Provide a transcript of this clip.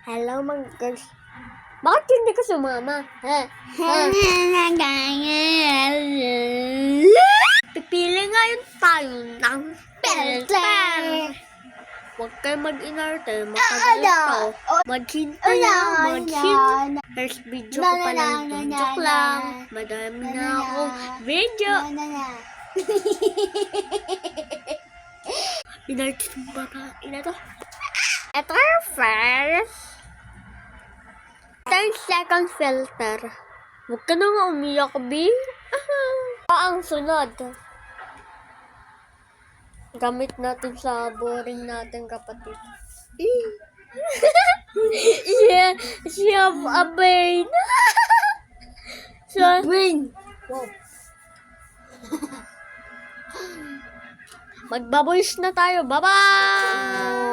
Hello mga girls. Bakit hindi ka sumama? Pipili ngayon tayo ng filter. Huwag kayo mag-inarte, matagal to. Maghintay na, maghintay. First video ko pa lang to. Joke lang. Madami na akong video. Inarte ng bata. Ina to. Ito yung first. 10 seconds filter. Huwag ka na nga umiyak, B. Ang sunod. Gamit natin sa boring natin, kapatid. Siya abain. Siya abain. Magbaboys na tayo. Bye-bye!